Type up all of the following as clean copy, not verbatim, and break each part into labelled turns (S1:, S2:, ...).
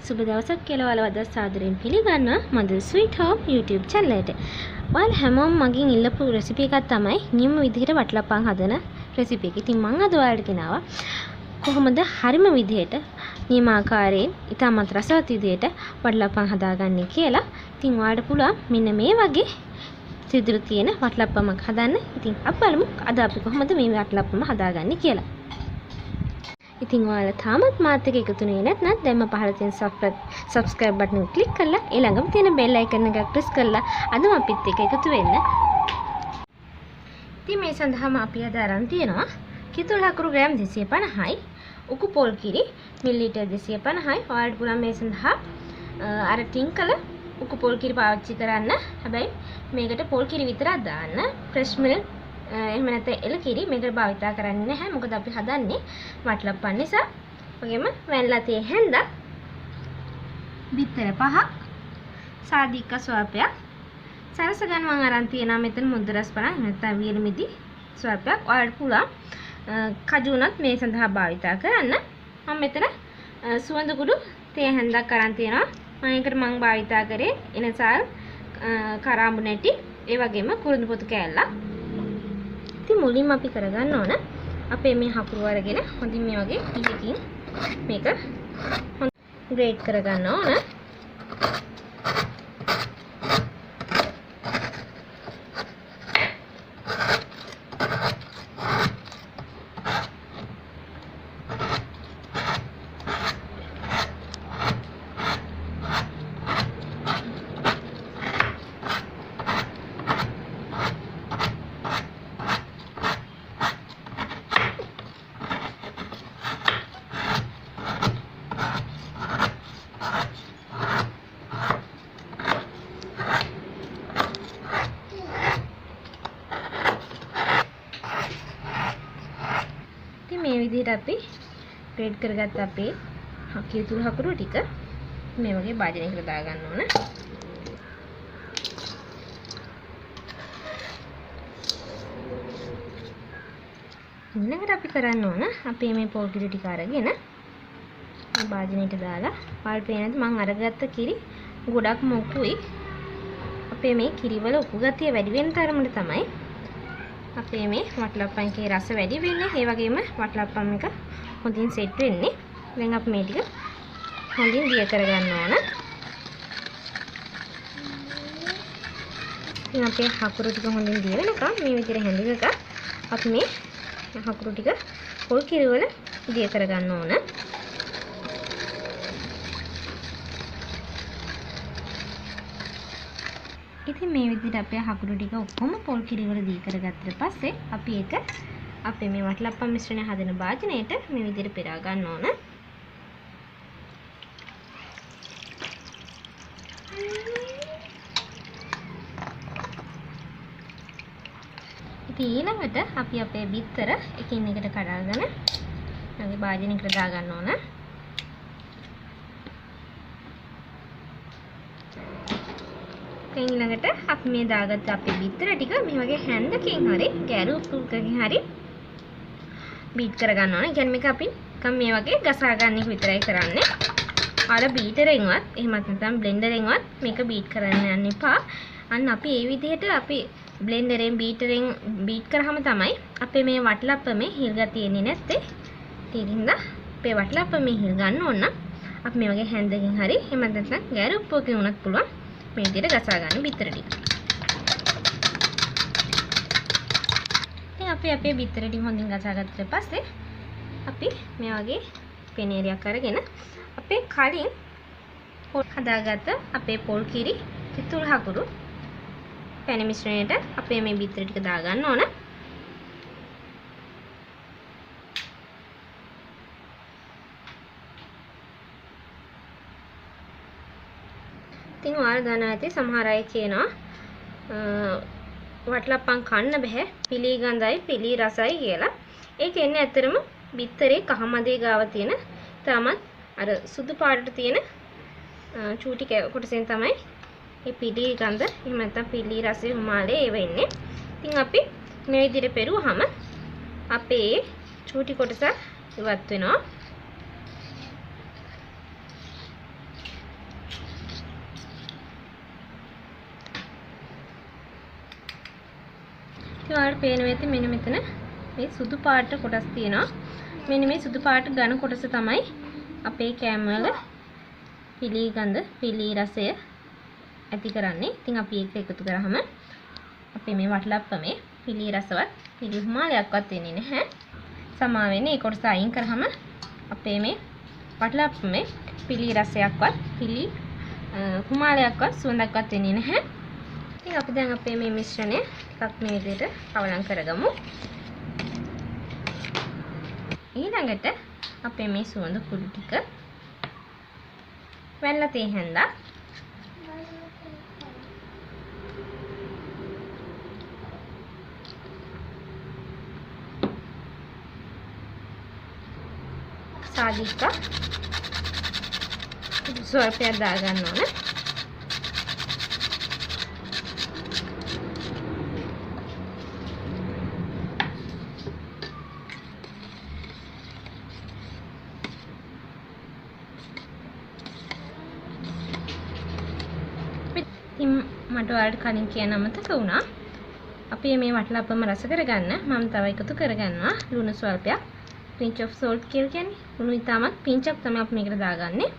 S1: සුබ දවසක් කියලා ඔයාලව සාදරයෙන් පිළිගන්නවා Madoo Sweet Home YouTube channel එකට. ඔයාලා හැමෝම මගෙන් ඉල්ලපු රෙසිපි එකක් තමයි නියම විදිහට වටලප්පම් හදන රෙසිපි එක. ඉතින් මම අද ඔයාලට ගෙනාවා කොහොමද හරිම විදිහට නියම ආකාරයෙන් ඉතාමත් රසවත් විදිහට වටලප්පම් හදාගන්නේ කියලා. ඉතින් ඔයාලට පුළුවන් මෙන්න මේ වගේ සිදුරු තියෙන වටලප්පමක් හදන්න. ඉතින් අපි බලමු අද අපි කොහොමද මේ වටලප්පම හදාගන්නේ කියලා. ඉතින් ඔයාලා තාමත් මාත් එක්ක එකතු වෙන්නේ නැත්නම් දැන්ම පහළ තියෙන subscribe button එක click කරලා ඊළඟම තියෙන bell icon එක press කරලා අදම අපිත් එක්ක එකතු වෙන්න. ඉතින් මේ සඳහාම අපි අද අරන් තියෙනවා කිතුල් හකුරු ග්‍රෑම් 250යි, උකු පොල් කිරි මිලිලීටර් 250යි. ඔයාලට පුළුවන් මේ සඳහා අර ටින් කළ උකු පොල් කිරි පාවිච්චි කරන්න. හැබැයි මේකට පොල් කිරි විතරක් දාන්න. fresh milk එහෙම නැත්නම් එළ කිරි මේකට භාවිතා කරන්නේ නැහැ. මොකද අපි හදන්නේ වටලප්පම් නිසා. වගේම වැන්ලා තිය හැන්දා බිත්තර 5ක් සාදික ස්වල්පයක් සරස ගන්න මම අරන් තියනවා මෙතන මුද්ද රස් 50 නැත්නම් වියලි මිදි ස්වල්පයක්. ඔයාලට පුළුවන් කජු උනත් මේ සඳහා භාවිතා කරන්න. මම මෙතන සුවඳ කුඩු තේ හැන්දක් අරන් තියනවා. මේකට මම භාවිතා කරේ එනසල් කරාඹු නැටි ඒ වගේම කුරුඳු පොතු කෑල්ලක්. ඉතින් මුලින්ම අපි කරගන්න ඕන අපේ මේ හකුරු අරගෙන හොඳින් මේ වගේ ඉලකින් මේක ග්‍රේට් කරගන්න ඕන. මේ විදිහට අපි ග්‍රේඩ් කරගත්ත අපේ කිතුල් හකුරු ටික මේ වගේ භාජනයකට දාගන්න ඕන. ඊළඟට අපි කරන්න ඕන අපේ මේ පොල් කිරි ටික අරගෙන මේ භාජනයට දාලා ඔයාලට පේනද මම අරගත්ත කිරි ගොඩක් මොකුයි. අපේ මේ කිරි වල උපු ගතිය වැඩි වෙන තරමට තමයි අපේ මේ වටලප්පම් එකේ රස වැඩි වෙන්නේ. ඒ වගේම වටලප්පම් එක හොඳින් සෙට් වෙන්නේ. දැන් අපි මේ ටික හොඳින් දිය කරගන්න ඕන. ඉතින් අපේ හකුරු ටික හොඳින් දිය වෙනකම් මේ විදිහට හැඳිනක අපි මේ හකුරු ටික පොල් කිරි වල දිය කරගන්න ඕන. ඉතින් මේ විදිහට අපේ හකුරු ටික ඔක්කොම පොල් කිරි වල දී කරගත්තට පස්සේ අපි ඒක අපේ මේ වටලප්පම් මිශ්‍රණය හදන භාජනයට මේ විදිහට පෙරා ගන්න ඕන. ඉතින් ඊළඟට අපි අපේ බිත්තර එකින් එකට කඩාගෙන මේ භාජනයකට දා ගන්න ඕන. ඊළඟට අපි මේ දාගත්ත අපේ බිත්තර ටික මේ වගේ හැන්දකින් හරි ගැරු පුල්කකින් හරි බීට් කරගන්න ඕනේ. කියන්නේ මේක අපි මේ වගේ ගසා ගන්න එක විතරයි කරන්නේ. අර බීටරෙන්වත් එහෙමත් නැත්නම් බ්ලෙන්ඩරෙන්වත් මේක බීට් කරන්න යන්න එපා. අන්න අපි මේ විදිහට අපි බ්ලෙන්ඩරෙන් බීටරෙන් බීට් කරාම තමයි අපේ මේ වටලප්පමේ හිල් ගතිය එන්නේ නැත්තේ. ඒ හින්දා අපේ වටලප්පමේ හිල් ගන්න ඕන නම් අපි මේ වගේ හැන්දකින් හරි එහෙමත් නැත්නම් ගැරු පුල්කකින් උනත් පුළුවන් මේ විදිහට ගසා ගන්න බිත්තර ටික. ඉතින් අපි අපේ බිත්තර ටික හොඳින් ගසා ගත්තට පස්සේ අපි මේ වගේ පෙනේරියක් අරගෙන අපේ කලින් හදාගත්ත අපේ පොල් කිරි කිතුල් හකුරු පැන මිශ්‍රණයට අපේ මේ බිත්තර ටික දා ගන්න ඕන. ඉතින් ඔයාලා දන්නවා ඇති සමහර අය කියනවා වටලප්පම් කන්න බෑ පිලි ගඳයි පිලි රසයි කියලා. ඒක එන්නේ ඇත්තරම බිත්තරේ කහමදේ ගාව තියෙන තාමත් අර සුදු පාටට තියෙන චූටි කොටසෙන් තමයි මේ පිලි ගඳ එහෙම නැත්නම් පිලි රසය උමාලේ ඒව එන්නේ. ඉතින් අපි මේ විදිහට පෙරුවාම අපේ චූටි කොටස ඉවත් වෙනවා. ඉතින් ඔයාලට පේනවා ඇති මෙන්න මෙතන මේ සුදු පාට කොටස් තියෙනවා. මෙන්න මේ සුදු පාට ඝන කොටස තමයි අපේ කෑම වල පිලි රසය ඇති කරන්නේ. ඉතින් අපි ඒක එකතු කරාම අපේ මේ වටලප්පමේ පිලි රසවත් පිලි හිමාලයක්වත් වෙන්නේ නැහැ. සමා වෙන්නේ ඒ කොටස අයින් කරාම අපේ මේ වටලප්පමේ පිලි රසයක්වත් පිලි හිමාලයක්වත් සුවඳක්වත් වෙන්නේ නැහැ. ඉතින් අපි දැන් අපේ මේ මිශ්‍රණය ටිකක් මේ විදිහට කවලම් කරගමු. ඊළඟට අපේ මේ සුවඳ කුඩු ටික වැල්ලා තේ හැන්දා සාදිකා ස්වල්පයක් දාගන්න ඕන. මට ඔයාලට කලින් කියන්න අමතක වුණා. අපි මේ වටලප්පම රස කරගන්න මම තව එකතු කරගන්නවා ලුණු ස්වල්පයක්. pinch of salt කියලා කියන්නේ ලුණු ඉතාමත් pinch up තමයි අපි මේකට දාගන්නේ.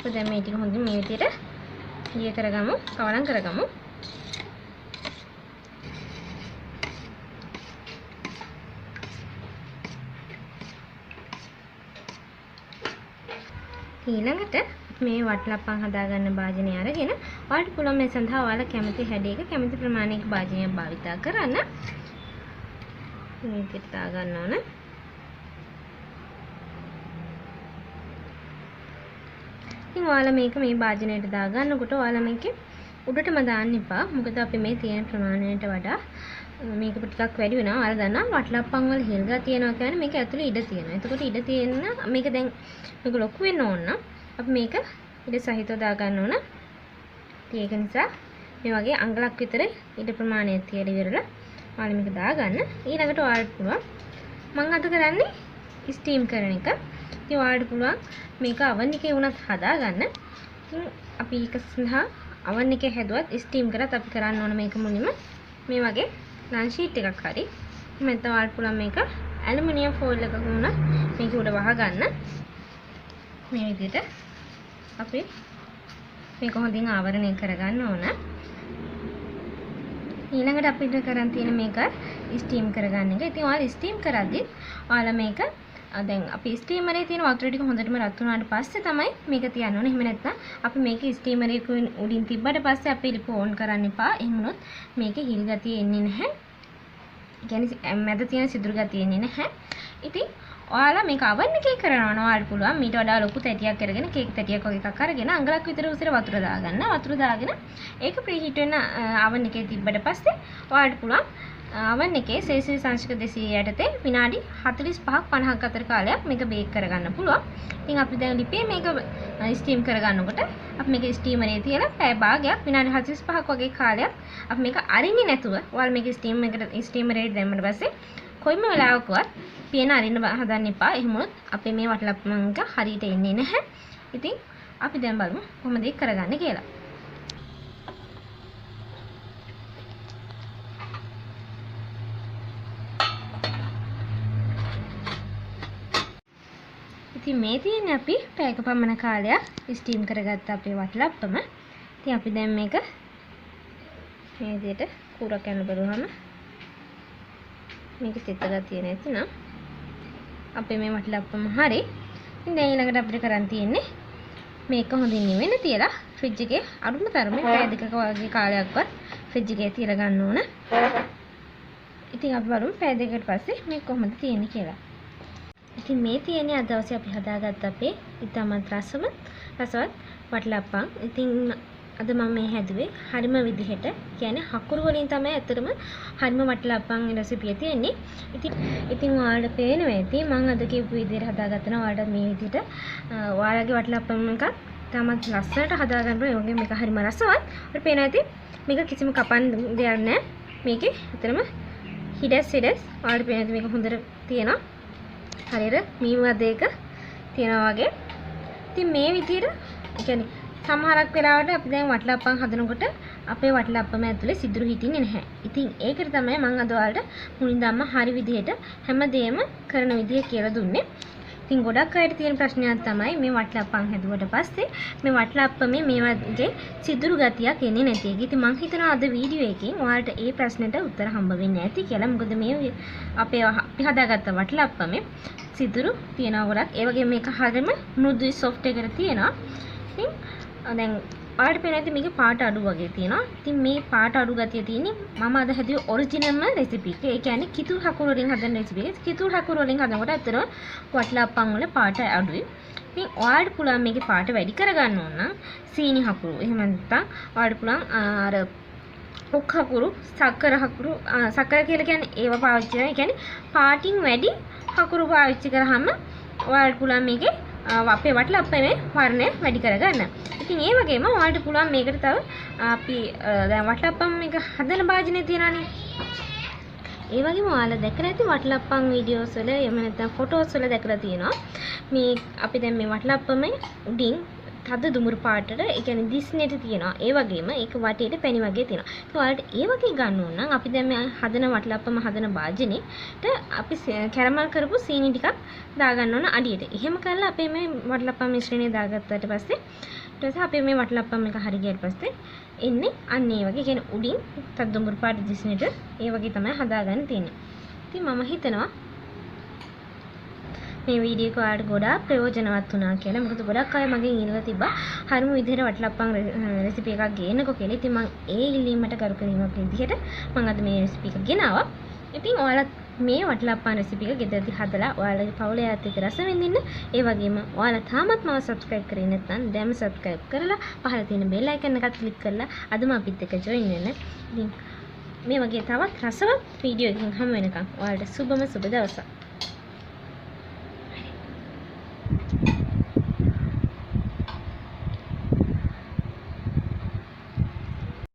S1: දැන් මේ ටික හොඳින් මේ විදිහට දිය කරගමු, කවලම් කරගමු. ඊළඟට මේ වටලප්පම් හදාගන්න භාජනය අරගෙන ඔයාලට පුළුවන් මේ සඳහා ඔයාලා කැමති හැඩයක කැමති ප්‍රමාණයක භාජනයක් භාවිතා කරන්න. මේකට දාගන්න ඕන. ඉතින් ඔයාලා මේක මේ භාජනයට දාගන්නකොට ඔයාලා මේකේ උඩටම දාන්න එපා. මොකද අපි මේ තියෙන ප්‍රමාණයට වඩා මේක ටිකක් වැඩි වෙනවා. ඔයාලා දන්නවා වටලප්පම් වල හිල් ගහ තියෙනවා කියන්නේ මේක ඇතුලේ ඉඩ තියෙනවා. එතකොට ඉඩ තියෙන මේක දැන් මේක ලොකු වෙන්න ඕන නම් අපි මේක ඉඩ සහිතව දාගන්න ඕන. ඉතින් ඒක නිසා මේ වගේ අඟලක් විතර ඉඩ ප්‍රමාණයක් තියලා ඉවරලා ඔයාලා මේක දාගන්න. ඊළඟට ඔයාලට පුළුවන් මම අද කරන්නේ ස්ටීම් කරන එක. ඉතින් ඔයාලට පුළුවන් මේක oven එකේ වුණත් හදාගන්න. ඉතින් අපි ඒක සඳහා oven එකේ හැදුවත් ස්ටීම් කරත් අපි කරන්න ඕන මේක මුලින්ම මේ වගේ ලන්ච් ෂීට් එකක් හරි. නැත්නම් ඔයාලට පුළුවන් මේක ඇලුමිනියම් ෆෝයිල් එකක වුණත් මේක උඩ වහගන්න. මේ විදිහට අපි මේක හොඳින් ආවරණය කරගන්න ඕන. ඊළඟට අපිට කරන් තියෙන මේක ස්ටීම් කරගන්න එක. ඉතින් ඔයාලා ස්ටීම් කරද්දි ඔයාලා මේක දැන් අපි ස්ටීමරේ තියෙන වතුර ටික හොඳටම රත් වුණාට පස්සේ තමයි මේක තියන්න ඕනේ. එහෙම නැත්නම් අපි මේක ස්ටීමරේ උඩින් තිබ්බට පස්සේ අපි ලිප ඕන් කරන්න එපා. එහෙම වුණොත් මේකේ හිල් ගතිය එන්නේ නැහැ. ඒ කියන්නේ මැද තියෙන සිදුරු ගතිය එන්නේ නැහැ. ඉතින් ඔයාලා මේක oven එකේ කරනවා නම් ඔයාලට පුළුවන් මීට වඩා ලොකු තැටියක් අරගෙන කේක් තැටියක් වගේ එකක් අරගෙන අඟලක් විතර උසර වතුර දාගන්න. වතුර දාගෙන ඒක ප්‍රීහීට් වෙන oven එකේ තිබ්බට පස්සේ ඔයාලට පුළුවන් oven එකේ සෙල්සියස් අංශක 200 යටතේ විනාඩි 45ක් 50ක් අතර කාලයක් මේක බේක් කරගන්න පුළුවන්. ඉතින් අපි දැන් ලිපේ මේක ස්ටීම් කරගන්නකොට අපි මේක ස්ටීමරේ තියලා පැය භාගයක් විනාඩි 45ක් වගේ කාලයක් අපි මේක අරින්නේ නැතුව ඔයාලා මේක ස්ටීමරේ දැම්මට පස්සේ කොයිම වෙලාවකවත් පියන අරින්න හදන්න එපා. එහෙම වුණොත් අපේ මේ වටලප්පම් එක හරියට එන්නේ නැහැ. ඉතින් අපි දැන් බලමු කොහොමද ඒක කරගන්නේ කියලා. ඉතින් මේ තියෙන්නේ අපි පැයක පමණ කාලයක් ස්ටීම් කරගත්ත අපේ වටලප්පම. ඉතින් අපි දැන් මේක මේ විදිහට කුරක් යන බලුවම මේක තෙත ගතිය නැතිනම් අපේ මේ වටලප්පම හරි. ඉතින් දැන් ඊළඟට අපිට කරන් තියෙන්නේ මේක හොඳින් නිවෙන්න තියලා ෆ්‍රිජ් එකේ අරුම තරමේ පැය දෙකක වගේ කාලයක්වත් ෆ්‍රිජ් එකේ තියලා ගන්න ඕන. ඉතින් අපි බලමු පැය දෙකකට පස්සේ මේක කොහොමද තියෙන්නේ කියලා. ඉතින් මේ තියෙන්නේ අද දවසේ අපි හදාගත්ත අපේ ඉතාමත් රසවත් වටලප්පම්. ඉතින් අද මම මේ හැදුවේ හරිම විදිහට කියන්නේ හකුරු වලින් තමයි අතරම හරිම වටලප්පම් රෙසිපිය තියෙන්නේ. ඉතින් ඔයාලට පේනවා ඇති මම අද කියපු විදිහට හදාගත්තා නම් ඔයාලට මේ විදිහට ඔයාලගේ වටලප්පම් එකක් තමත් ලස්සනට හදාගන්න ඕනේ. ඒ වගේම මේක හරිම රසවත්. ඔයාලට පේනවා ඇති මේක කිසිම කපන්න දෙයක් නැහැ. මේකේ අතරම හිඩස් ඔයාලට පේනවා ඇති මේක හොඳට තියෙනවා. හරියට මීමු දෙක තියෙනවා වගේ. ඉතින් මේ විදිහට කියන්නේ සමහරක් වෙලාවට අපි දැන් වටලප්පම් හදනකොට අපේ වටලප්පම ඇතුලේ සිදුරු හිටින්නේ නැහැ. ඉතින් ඒකට තමයි මම අද ඔයාලට මුලින්දම්ම හරි විදිහට හැමදේම කරන විදිහ කියලා දුන්නේ. ඉතින් ගොඩක් අයට තියෙන ප්‍රශ්නයක් තමයි මේ වටලප්පම් හැදුවට පස්සේ මේ වටලප්පමේ මේ වගේ සිදුරු ගතියක් එන්නේ නැති එක. ඉතින් මම හිතනවා අද වීඩියෝ එකකින් ඔයාලට ඒ ප්‍රශ්නෙට උත්තර හම්බ වෙන්නේ නැති කියලා. මොකද මේ අපි හදාගත්ත වටලප්පමේ සිදුරු තියෙනවා ගොඩක්. ඒ වගේම මේක හරියම මෘදුයි සොෆ්ට් එකකට තියෙනවා. ඉතින් දැන් ඔයාලට පේනවා මේකේ පාට අඩු වගේ තියෙනවා. ඉතින් මේ පාට අඩු ගතිය තියෙන්නේ මම අද හැදුවේ ඔරිජිනල්ම රෙසිපි එක. ඒ කියන්නේ කිතුල් හකුරු වලින් හදන රෙසිපි එක. කිතුල් හකුරු වලින් හදනකොට ඇත්තටම වටලප්පම් වල පාට අඩුයි. ඉතින් ඔයාලට පුළුවන් මේකේ පාට වැඩි කරගන්න ඕන නම් සීනි හකුරු. එහෙම නැත්නම් ඔයාලට පුළුවන් අර උක් හකුරු, සක්කර හකුරු, සක්කර කියලා කියන්නේ ඒව පාවිච්චි කරනවා. ඒ කියන්නේ පාටින් වැඩි හකුරු පාවිච්චි කරාම ඔයාලට පුළුවන් මේකේ අපේ වටලප්පමේ වර්ණය වැඩි කරගන්න. ඉතින් ඒ වගේම ඔයාලට පුළුවන් මේකට තව අපි දැන් වටලප්පම් එක හදන භාජනය තියනනේ. ඒ වගේම ඔයාලා දැකලා ඇති වටලප්පම් වීඩියෝස් වල එහෙම නැත්නම් ෆොටෝස් වල දැකලා තියෙනවා. මේ අපි දැන් මේ වටලප්පමේ උඩින් තද දුමුරු පාටට ඒ කියන්නේ දිස්නෙට තියෙනවා. ඒ වගේම ඒක වටේට පැණි වගේ තියෙනවා. ඉතින් ඔයාලට ඒ වගේ ගන්න ඕන නම් අපි දැන් මේ හදන වටලප්පම හදන භාජනෙට අපි කැරමල් කරපු සීනි ටිකක් දාගන්න ඕන අඩියට. එහෙම කරලා අපේ මේ වටලප්පම් මිශ්‍රණය දාගත්තාට පස්සේ ඊට පස්සේ අපේ මේ වටලප්පම් එක හරි ගියට පස්සේ එන්නේ අන්න ඒ වගේ කියන්නේ උඩින් තද දුමුරු පාට දිස්නෙට ඒ වගේ තමයි හදාගන්න තියෙන්නේ. ඉතින් මම හිතනවා මේ වීඩියෝ එක ඔයාලට ගොඩාක් ප්‍රයෝජනවත් වුණා කියලා. මොකද ගොඩක් අය මගෙන් ඉල්ලලා තිබ්බා හරිම විදිහට වටලප්පම් රෙසිපි එකක් ගේන්නකෝ කියලා. ඉතින් මම ඒ ඉල්ලීමට කරු කිරීමක් විදිහට මම අද මේ රෙසිපි එක ගෙනාවා. ඉතින් ඔයාලත් මේ වටලප්පම් රෙසිපි එක ගෙදරදී හදලා ඔයාලගේ පවුලේ අයත් එක්ක රස විඳින්න. ඒ වගේම ඔයාලා තාමත් මම subscribe කරේ නැත්නම් දැන්ම subscribe කරලා පහළ තියෙන bell icon එකත් click කරලා අදම අපිත් එක්ක join වෙන්න. ඉතින් මේ වගේ තවත් රසවත් වීඩියෝ එකකින් හමු වෙනකම් ඔයාලට සුබම සුබ දවසක්.